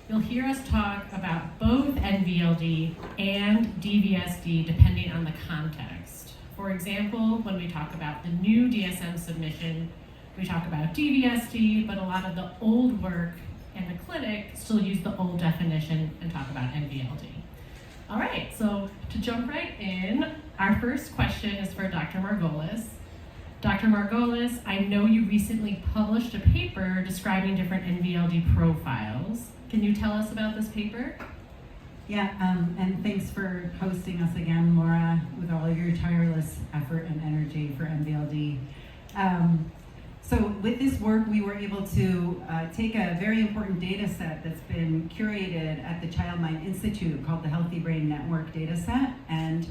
you'll hear us talk about both NVLD and DVSD depending on the context. For example, when we talk about the new DSM submission, we talk about DVSD, but a lot of the old work in the clinic still use the old definition and talk about NVLD. All right, so to jump right in, our first question is for Dr. Margolis. Dr. Margolis, I know you recently published a paper describing different NVLD profiles. Can you tell us about this paper? Yeah, and thanks for hosting us again, Laura, with all of your tireless effort and energy for NVLD. So with this work, we were able to take a very important data set that's been curated at the Child Mind Institute called the Healthy Brain Network data set, and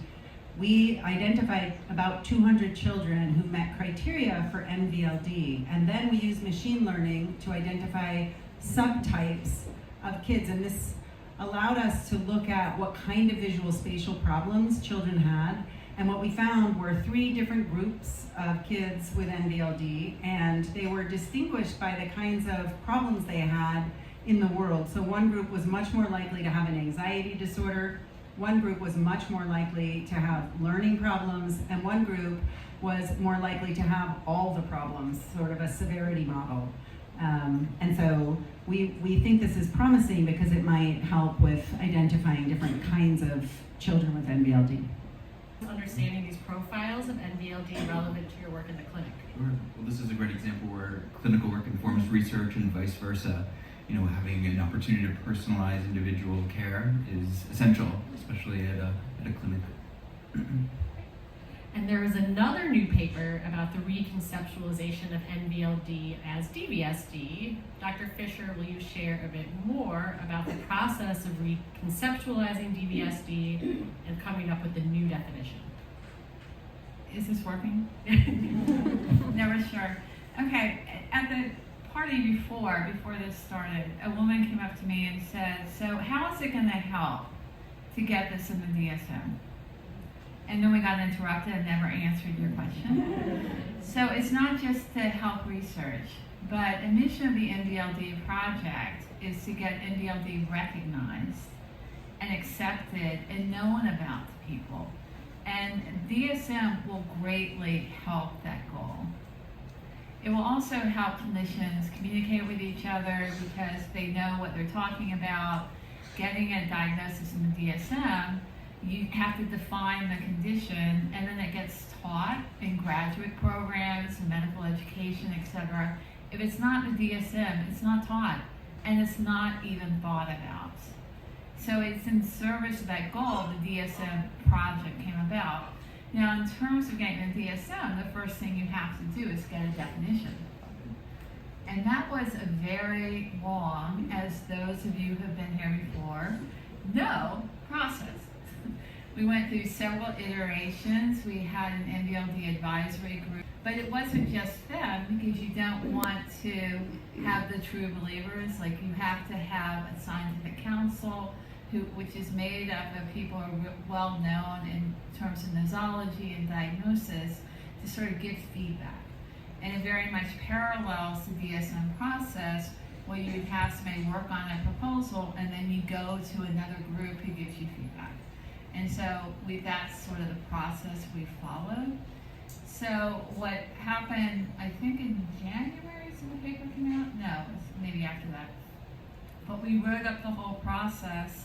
we identified about 200 children who met criteria for NVLD, and then we used machine learning to identify subtypes of kids, and this allowed us to look at what kind of visual spatial problems children had. And what we found were 3 different groups of kids with NVLD, and they were distinguished by the kinds of problems they had in the world. So one group was much more likely to have an anxiety disorder, one group was much more likely to have learning problems, and one group was more likely to have all the problems, sort of a severity model. And so we think this is promising because it might help with identifying different kinds of children with NVLD. Understanding these profiles of NVLD relevant to your work in the clinic. Sure. Well, this is a great example where clinical work informs research and vice versa. You know, having an opportunity to personalize individual care is essential, especially at a clinic. And there is another new paper about the reconceptualization of NVLD as DVSD. Dr. Fisher, will you share a bit more about the process of reconceptualizing DVSD and coming up with the new definition? Is this working? Never sure. Okay, at the party before this started, a woman came up to me and said, so how is it going to help to get this in the DSM? And then we got interrupted and never answered your question. So it's not just to help research, but a mission of the NVLD project is to get NVLD recognized and accepted and known about to people. And DSM will greatly help that goal. It will also help clinicians communicate with each other because they know what they're talking about. Getting a diagnosis in the DSM, you have to define the condition, and then it gets taught in graduate programs and medical education, etc. If it's not the DSM, it's not taught, and it's not even thought about. So it's in service of that goal the DSM project came about. Now, in terms of getting the DSM, the first thing you have to do is get a definition. And that was a very long, as those of you who have been here before know, process. We went through several iterations. We had an NVLD advisory group, but it wasn't just them, because you don't want to have the true believers. Like, you have to have a scientific council which is made up of people who are well known in terms of nosology and diagnosis to sort of give feedback. And it very much parallels the DSM process, where you would have somebody work on a proposal and then you go to another group who gives you feedback. And so that's sort of the process we followed. So what happened, I think in January, is when the paper came out? No, it was maybe after that. But we wrote up the whole process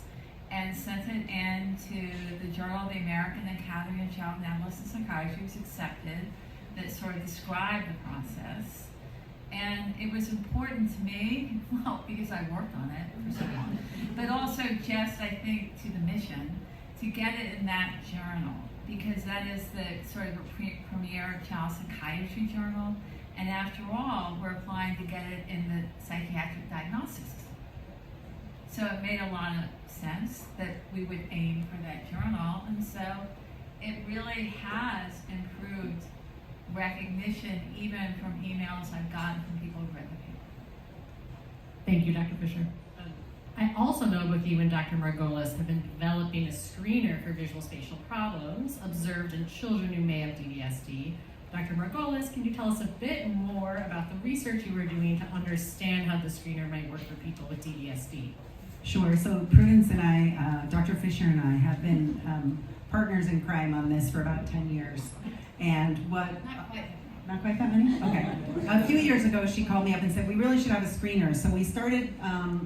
and sent it in to the Journal of the American Academy of Child and Adolescent Psychiatry. It was accepted, that sort of described the process. And it was important to me, well, because I worked on it for so long, but also just, I think, to the mission, to get it in that journal, because that is the sort of premier child psychiatry journal. And after all, we're applying to get it in the psychiatric diagnostics. So it made a lot of sense that we would aim for that journal. And so it really has improved recognition, even from emails I've gotten from people who've read the paper. Thank you, Dr. Fisher. I also know both you and Dr. Margolis have been developing a screener for visual spatial problems observed in children who may have DVSD. Dr. Margolis, can you tell us a bit more about the research you were doing to understand how the screener might work for people with DVSD? Sure. So Prudence and I, Dr. Fisher and I, have been partners in crime on this for about 10 years. And not quite that many? Okay. A few years ago, she called me up and said, we really should have a screener. So we started,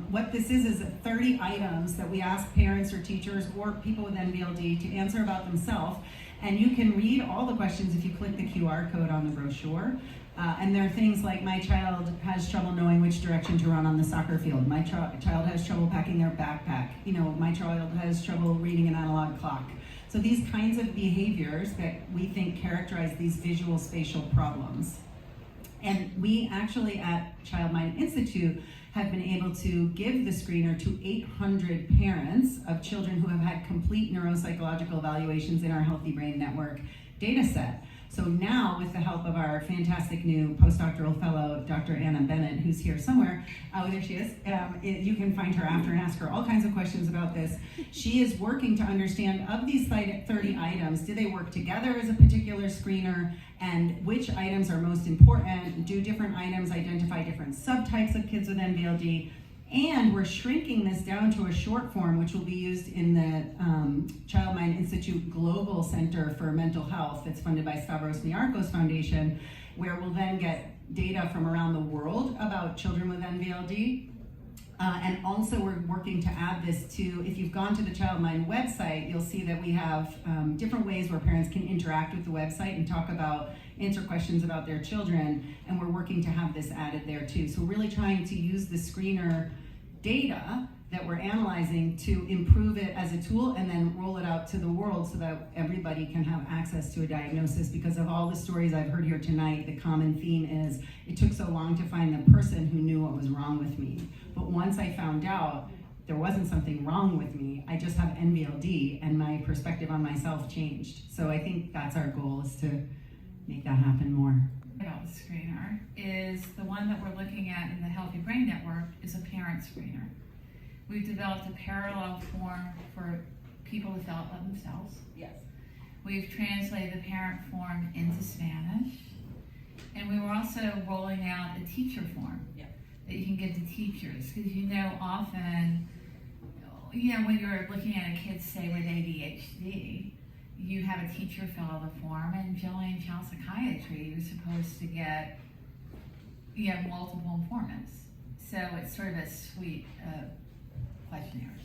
what this is 30 items that we ask parents or teachers or people with NVLD to answer about themselves. And you can read all the questions if you click the QR code on the brochure. And there are things like, my child has trouble knowing which direction to run on the soccer field. My child has trouble packing their backpack. You know, my child has trouble reading an analog clock. So these kinds of behaviors that we think characterize these visual spatial problems. And we actually at Child Mind Institute have been able to give the screener to 800 parents of children who have had complete neuropsychological evaluations in our Healthy Brain Network data set. So now, with the help of our fantastic new postdoctoral fellow, Dr. Anna Bennett, who's here somewhere, oh, there she is, you can find her after and ask her all kinds of questions about this. She is working to understand, of these 30 items, do they work together as a particular screener, and which items are most important? Do different items identify different subtypes of kids with NVLD? And we're shrinking this down to a short form, which will be used in the Child Mind Institute Global Center for Mental Health that's funded by Stavros Niarchos Foundation, where we'll then get data from around the world about children with NVLD. And also we're working to add this to, if you've gone to the Child Mind website, you'll see that we have different ways where parents can interact with the website and answer questions about their children, and we're working to have this added there too. So we're really trying to use the screener data that we're analyzing to improve it as a tool and then roll it out to the world so that everybody can have access to a diagnosis. Because of all the stories I've heard here tonight, the common theme is it took so long to find the person who knew what was wrong with me. But once I found out there wasn't something wrong with me, I just have NVLD, and my perspective on myself changed. So I think that's our goal, is to make that happen more. The screener is the one that we're looking at in the Healthy Brain Network is a parent screener. We've developed a parallel form for people to fill out by themselves. Yes. We've translated the parent form into Spanish, and we were also rolling out a teacher form that you can give to teachers, because often, when you're looking at a kid, say, with ADHD, you have a teacher fill out the form, and generally in child psychiatry, you're supposed to get, multiple informants. So it's sort of a suite of questionnaires.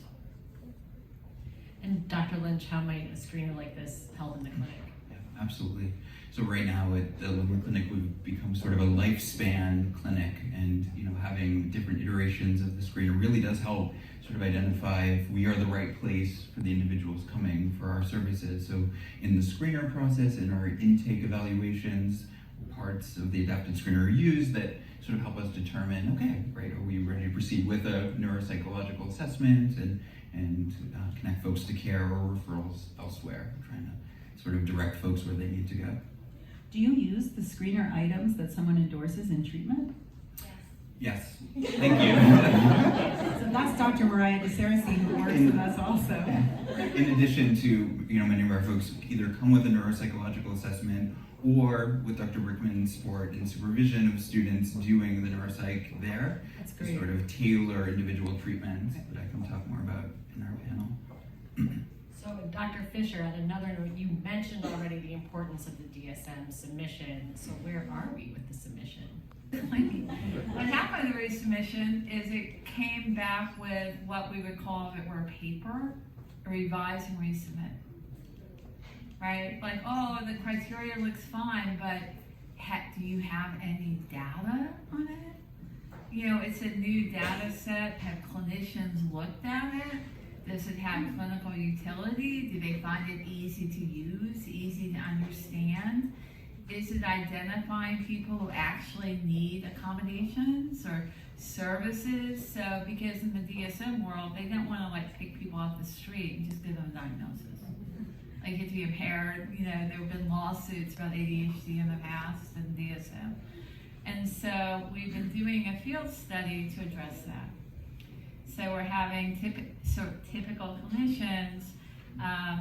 And Dr. Lynch, how might a screener like this help in the clinic? Yeah, absolutely. So right now at the Lemle Clinic, we've become sort of a lifespan clinic, and having different iterations of the screener really does help sort of identify if we are the right place for the individuals coming for our services. So in the screener process, in our intake evaluations, parts of the adapted screener are used that sort of help us determine, okay, right, are we ready to proceed with a neuropsychological assessment and connect folks to care or referrals elsewhere, trying to sort of direct folks where they need to go. Do you use the screener items that someone endorses in treatment? Yes, thank you. So that's Dr. Mariah DeSarasi, who works with us also. In addition to, many of our folks either come with a neuropsychological assessment or with Dr. Brickman's support and supervision of students doing the neuropsych there. That's to great. sort of tailor individual treatments that I can talk more about in our panel. So Dr. Fisher, on another note, you mentioned already the importance of the DSM submission. So where are we with the submission? What happened with the resubmission is it came back with what we would call, if it were a paper, a revise and resubmit. Right? Like, oh, the criteria looks fine, but do you have any data on it? It's a new data set. Have clinicians looked at it? Does it have clinical utility? Do they find it easy to use, easy to understand? Is it identifying people who actually need accommodations or services? So, because in the DSM world, they don't want to pick people off the street and just give them a diagnosis. Like, if you're impaired, there have been lawsuits about ADHD in the past and DSM. And so we've been doing a field study to address that. So we're having typical clinicians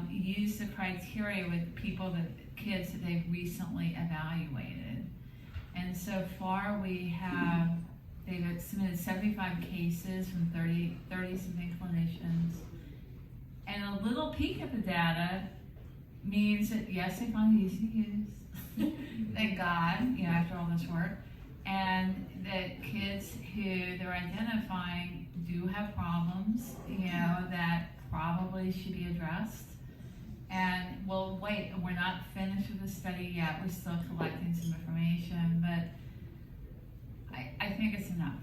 use the criteria with kids that they've recently evaluated. And so far we have They've submitted 75 cases from 30 something clinicians. And a little peek at the data means that yes, they find it easy to use. Thank God, after all this work. And that kids who they're identifying do have problems, that probably should be addressed. And we'll wait, we're not finished with the study yet, we're still collecting some information, but I think it's enough,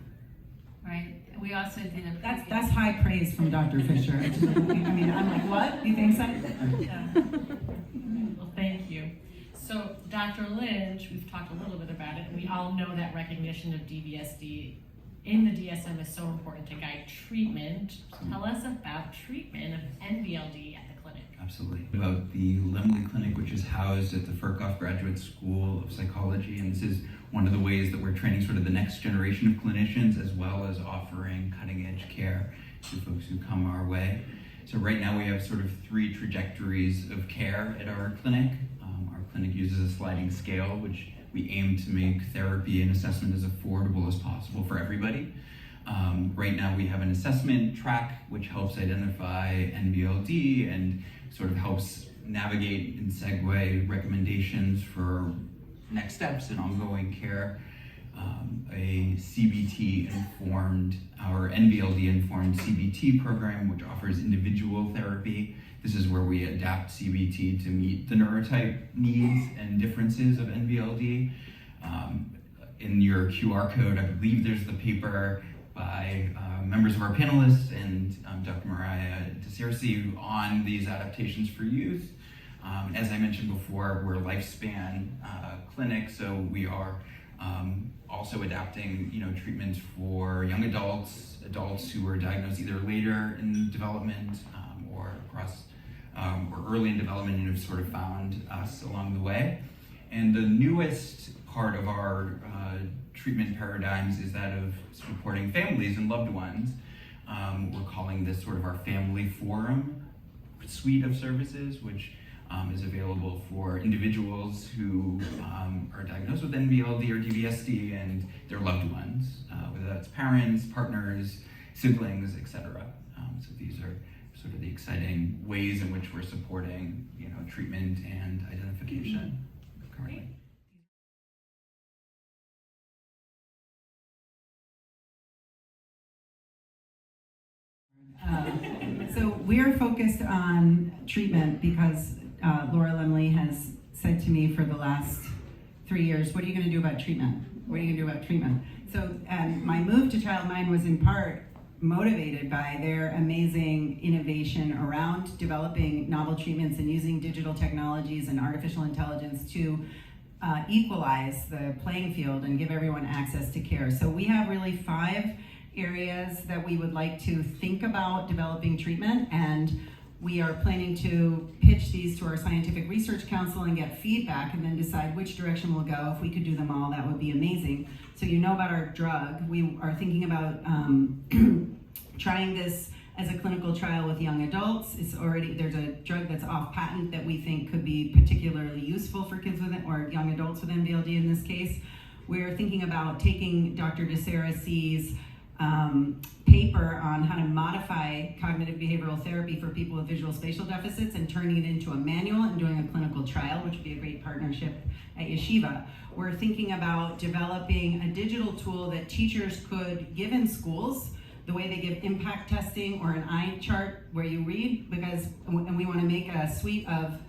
right? We also did a That's high praise from Dr. Fisher. I'm like, what? You think so? Yeah. Well, thank you. So, Dr. Lynch, we've talked a little bit about it, and we all know that recognition of DVSD in the DSM is so important to guide treatment. Tell us about treatment of NVLD at the clinic. Absolutely. About the Lemle Clinic, which is housed at the Furkoff Graduate School of Psychology, and this is one of the ways that we're training sort of the next generation of clinicians, as well as offering cutting-edge care to folks who come our way. So right now we have sort of 3 trajectories of care at our clinic. Our clinic uses a sliding scale, which we aim to make therapy and assessment as affordable as possible for everybody. Right now we have an assessment track which helps identify NVLD and sort of helps navigate and segue recommendations for next steps in ongoing care. A CBT-informed, our NVLD-informed CBT program, which offers individual therapy. This is where we adapt CBT to meet the neurotype needs and differences of NVLD. In your QR code, I believe there's the paper by members of our panelists and Dr. Mariah DeCirce on these adaptations for youth. As I mentioned before, we're a lifespan clinic, so we are also adapting, treatments for young adults who are diagnosed either later in development or early in development and have sort of found us along the way. And the newest part of our treatment paradigms is that of supporting families and loved ones. We're calling this sort of our family forum suite of services, which is available for individuals who are diagnosed with NVLD or DVSD and their loved ones, whether that's parents, partners, siblings, etc. So these are sort of the exciting ways in which we're supporting, treatment and identification currently. So we're focused on treatment because Laura Lemle has said to me for the last 3 years, what are you going to do about treatment? What are you going to do about treatment? So my move to Child Mind was in part motivated by their amazing innovation around developing novel treatments and using digital technologies and artificial intelligence to equalize the playing field and give everyone access to care. So we have really 5 areas that we would like to think about developing treatment, and we are planning to pitch these to our scientific research council and get feedback and then decide which direction we'll go. If we could do them all, that would be amazing. So about our drug. We are thinking about trying this as a clinical trial with young adults. There's a drug that's off patent that we think could be particularly useful for kids with it, or young adults with NVLD in this case. We're thinking about taking Dr. DeCirce's paper on how to modify cognitive behavioral therapy for people with visual spatial deficits and turning it into a manual and doing a clinical trial, which would be a great partnership at Yeshiva. We're thinking about developing a digital tool that teachers could give in schools, the way they give impact testing or an eye chart where you read, and we want to make a suite of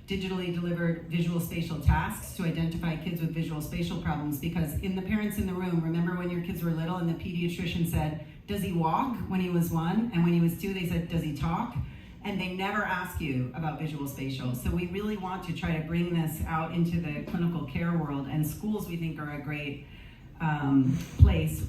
digitally delivered visual spatial tasks to identify kids with visual spatial problems, because in the parents in the room, remember when your kids were little and the pediatrician said, does he walk when he was 1? And when he was 2, they said, does he talk? And they never ask you about visual spatial. So we really want to try to bring this out into the clinical care world, and schools we think are a great place.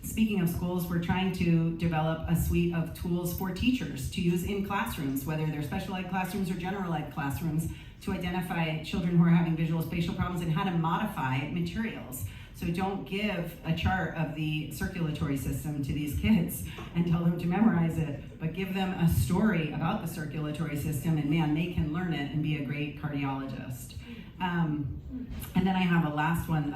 Speaking of schools, we're trying to develop a suite of tools for teachers to use in classrooms, whether they're special ed classrooms or general ed classrooms, to identify children who are having visual spatial problems and how to modify materials. So don't give a chart of the circulatory system to these kids and tell them to memorize it, but give them a story about the circulatory system, and man, they can learn it and be a great cardiologist. And then I have a last one.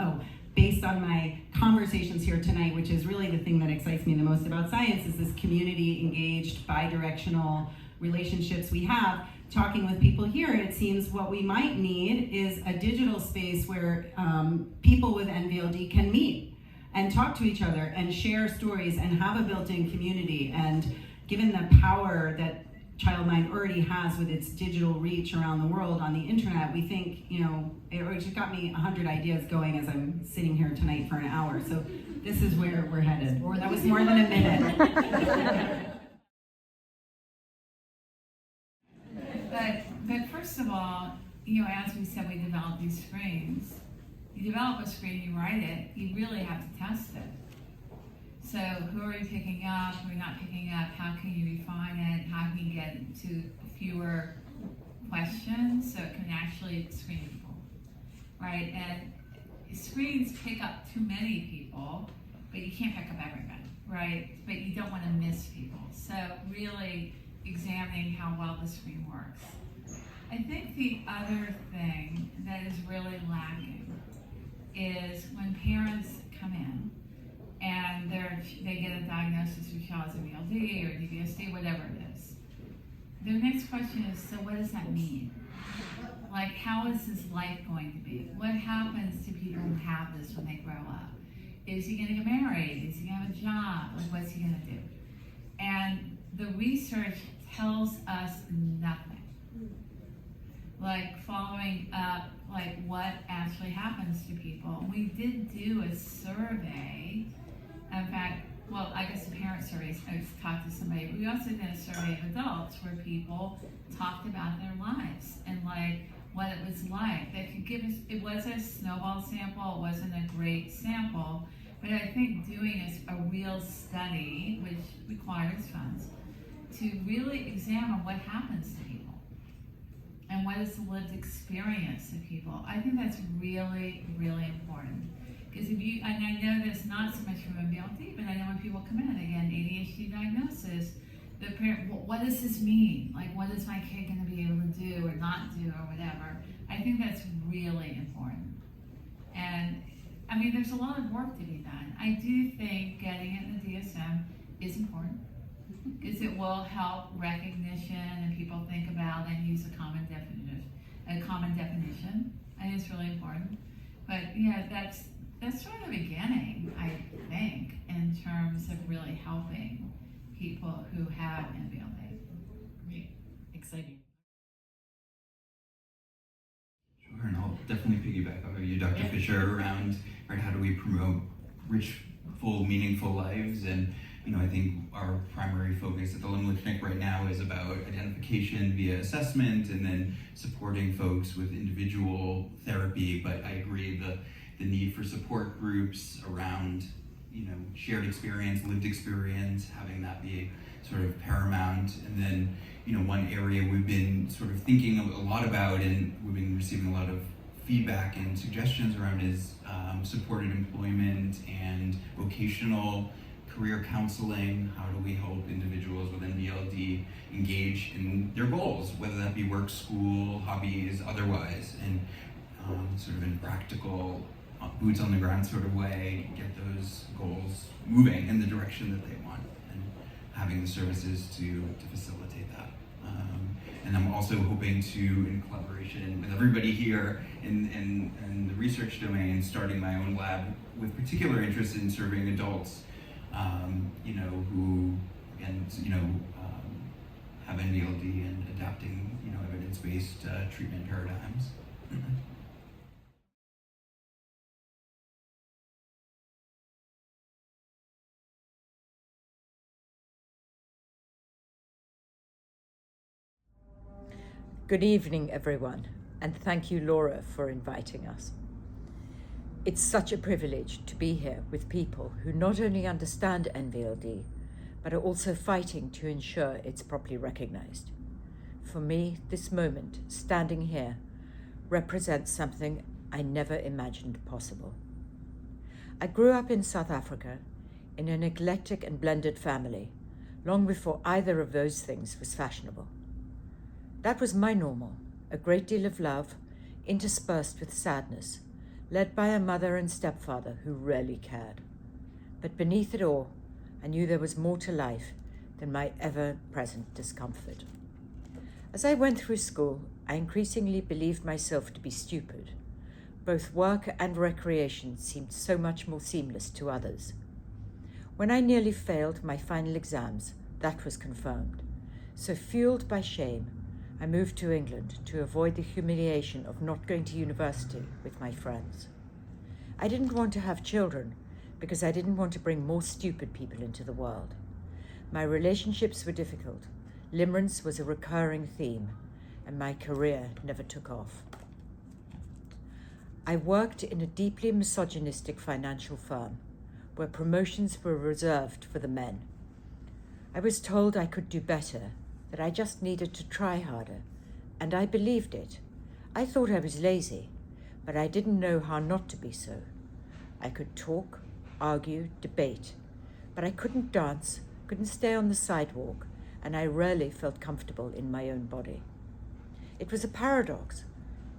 based on my conversations here tonight, which is really the thing that excites me the most about science, is this community engaged, bi-directional relationships we have. Talking with people here, it seems what we might need is a digital space where people with NVLD can meet and talk to each other and share stories and have a built-in community. And given the power that Childmind already has with its digital reach around the world on the internet, we think, it just got me 100 ideas going as I'm sitting here tonight for an hour. So this is where we're headed. That was more than a minute. But first of all, as we said, we develop these screens. You develop a screen, you write it, you really have to test it. So who are you picking up, who are you not picking up, how can you refine it, how can you get to fewer questions so it can actually screen people, right? And screens pick up too many people, but you can't pick up everybody, right? But you don't want to miss people. So really examining how well the screen works. I think the other thing that is really lacking is when parents come in and they get a diagnosis of child's MBLD or DBSD, whatever it is. Their next question is, so what does that mean? Like, how is his life going to be? What happens to people who have this when they grow up? Is he gonna get married? Is he gonna have a job? Like, what's he gonna do? And the research tells us nothing. Like following up, like what actually happens to people. We did do a survey. In fact, well, I guess the parent surveys, I talked to somebody, but we also did a survey of adults where people talked about their lives and like what it was like. They could give us, it was a snowball sample, it wasn't a great sample, but I think doing a real study, which requires funds, to really examine what happens to people and what is the lived experience of people. I think that's really, really important. Because if you, and I know this not so much from MBLD, but I know when people come in, again, ADHD diagnosis, the parent, well, what does this mean? Like, what is my kid gonna be able to do or not do or whatever? I think that's really important. And I mean, there's a lot of work to be done. I do think getting it in the DSM is important because it will help recognition and people think about and use a common definition. I think it's really important. But yeah, that's sort of the beginning, I think, in terms of really helping people who have MBLD. Great, exciting. Sure, and I'll definitely piggyback off of you, Dr. Fisher, around how do we promote rich, full, meaningful lives. And I think our primary focus at the Lemle Clinic right now is about identification via assessment and then supporting folks with individual therapy. But I agree the need for support groups around shared experience, lived experience, having that be sort of paramount. And then one area we've been sort of thinking a lot about and we've been receiving a lot of feedback and suggestions around is supported employment and vocational career counseling. How do we help individuals with NVLD engage in their goals, whether that be work, school, hobbies, otherwise, and sort of in practical, boots on the ground sort of way, get those goals moving in the direction that they want, and having the services to facilitate that. And I'm also hoping to, in collaboration with everybody here in the research domain, starting my own lab with particular interest in serving adults, who again, have NVLD and adapting, evidence-based treatment paradigms. Good evening, everyone, and thank you, Laura, for inviting us. It's such a privilege to be here with people who not only understand NVLD, but are also fighting to ensure it's properly recognized. For me, this moment, standing here, represents something I never imagined possible. I grew up in South Africa in an eclectic and blended family, long before either of those things was fashionable. That was my normal, a great deal of love, interspersed with sadness, led by a mother and stepfather who really cared. But beneath it all, I knew there was more to life than my ever-present discomfort. As I went through school, I increasingly believed myself to be stupid. Both work and recreation seemed so much more seamless to others. When I nearly failed my final exams, that was confirmed. So fueled by shame, I moved to England to avoid the humiliation of not going to university with my friends. I didn't want to have children because I didn't want to bring more stupid people into the world. My relationships were difficult, limerence was a recurring theme, and my career never took off. I worked in a deeply misogynistic financial firm where promotions were reserved for the men. I was told I could do better, that I just needed to try harder, and I believed it. I thought I was lazy, but I didn't know how not to be so. I could talk, argue, debate, but I couldn't dance, couldn't stay on the sidewalk, and I rarely felt comfortable in my own body. It was a paradox.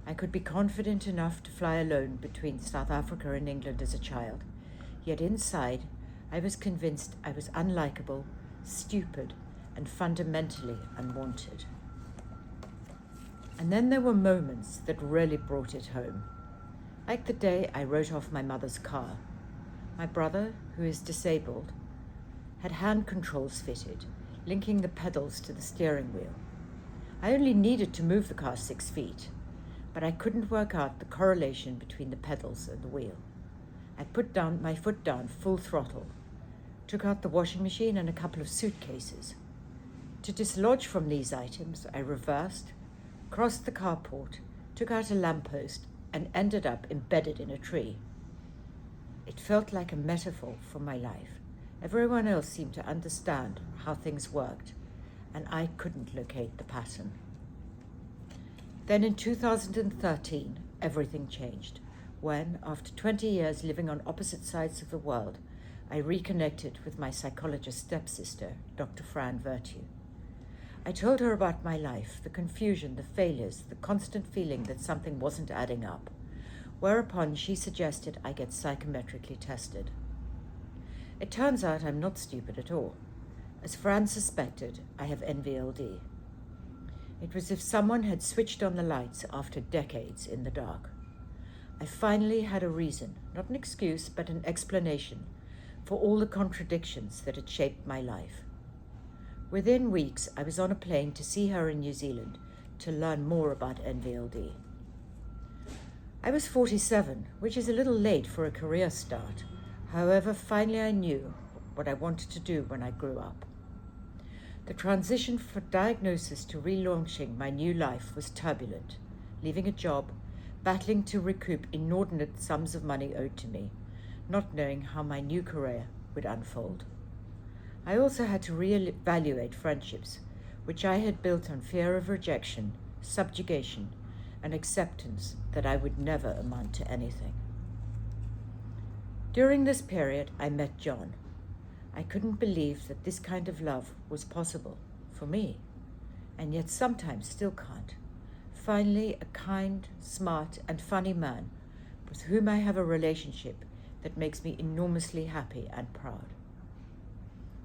I could be confident enough to fly alone between South Africa and England as a child, yet inside I was convinced I was unlikable, stupid, and fundamentally unwanted. And then there were moments that really brought it home. Like the day I wrote off my mother's car. My brother, who is disabled, had hand controls fitted, linking the pedals to the steering wheel. I only needed to move the car 6 feet, but I couldn't work out the correlation between the pedals and the wheel. I put my foot down full throttle, took out the washing machine and a couple of suitcases. To dislodge from these items, I reversed, crossed the carport, took out a lamppost, and ended up embedded in a tree. It felt like a metaphor for my life. Everyone else seemed to understand how things worked, and I couldn't locate the pattern. Then in 2013, everything changed, when, after 20 years living on opposite sides of the world, I reconnected with my psychologist stepsister, Dr. Fran Virtue. I told her about my life, the confusion, the failures, the constant feeling that something wasn't adding up, whereupon she suggested I get psychometrically tested. It turns out I'm not stupid at all. As Fran suspected, I have NVLD. It was as if someone had switched on the lights after decades in the dark. I finally had a reason, not an excuse, but an explanation for all the contradictions that had shaped my life. Within weeks, I was on a plane to see her in New Zealand to learn more about NVLD. I was 47, which is a little late for a career start. However, finally I knew what I wanted to do when I grew up. The transition from diagnosis to relaunching my new life was turbulent, leaving a job, battling to recoup inordinate sums of money owed to me, not knowing how my new career would unfold. I also had to reevaluate friendships, which I had built on fear of rejection, subjugation, and acceptance that I would never amount to anything. During this period, I met John. I couldn't believe that this kind of love was possible for me, and yet sometimes still can't. Finally, a kind, smart, and funny man with whom I have a relationship that makes me enormously happy and proud.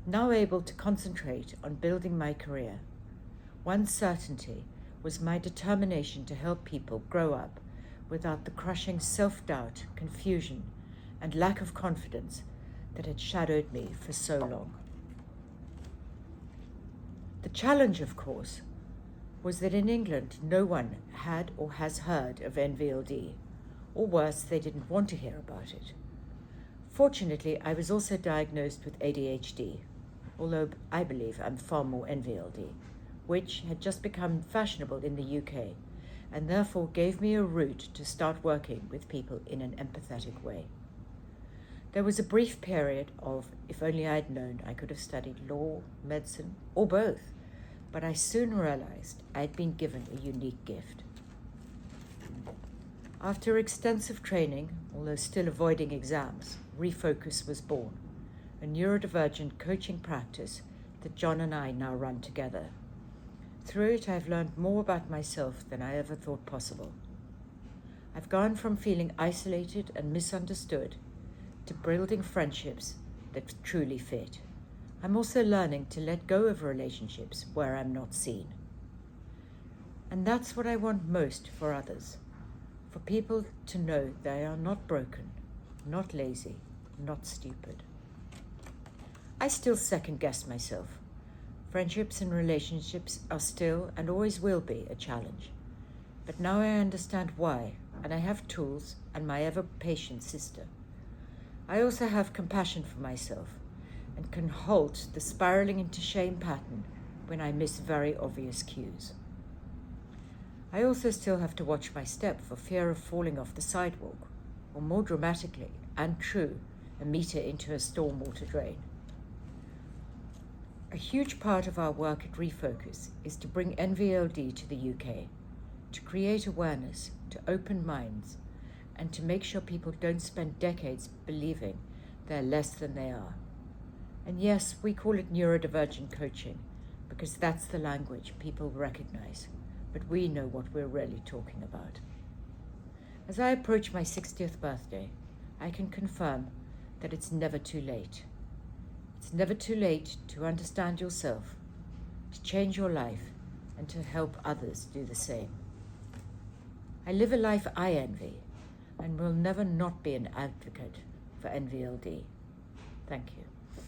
Now able to concentrate on building my career, one certainty was my determination to help people grow up without the crushing self-doubt, confusion, and lack of confidence that had shadowed me for so long. The challenge, of course, was that in England no one had or has heard of NVLD, or worse, they didn't want to hear about it. Fortunately, I was also diagnosed with ADHD, although I believe I'm far more NVLD, which had just become fashionable in the UK, and therefore gave me a route to start working with people in an empathetic way. There was a brief period of, if only I'd known, I could have studied law, medicine, or both, but I soon realized I'd been given a unique gift. After extensive training, although still avoiding exams, Refocus was born, a neurodivergent coaching practice that John and I now run together. Through it, I've learned more about myself than I ever thought possible. I've gone from feeling isolated and misunderstood to building friendships that truly fit. I'm also learning to let go of relationships where I'm not seen. And that's what I want most for others, for people to know they are not broken, not lazy, not stupid. I still second-guess myself. Friendships and relationships are still and always will be a challenge. But now I understand why, and I have tools and my ever-patient sister. I also have compassion for myself and can halt the spiraling into shame pattern when I miss very obvious cues. I also still have to watch my step for fear of falling off the sidewalk, or more dramatically and true, a meter into a stormwater drain. A huge part of our work at Refocus is to bring NVLD to the UK, to create awareness, to open minds, and to make sure people don't spend decades believing they're less than they are. And yes, we call it neurodivergent coaching because that's the language people recognize, but we know what we're really talking about. As I approach my 60th birthday, I can confirm that it's never too late. It's never too late to understand yourself, to change your life, and to help others do the same. I live a life I envy and will never not be an advocate for NVLD. Thank you.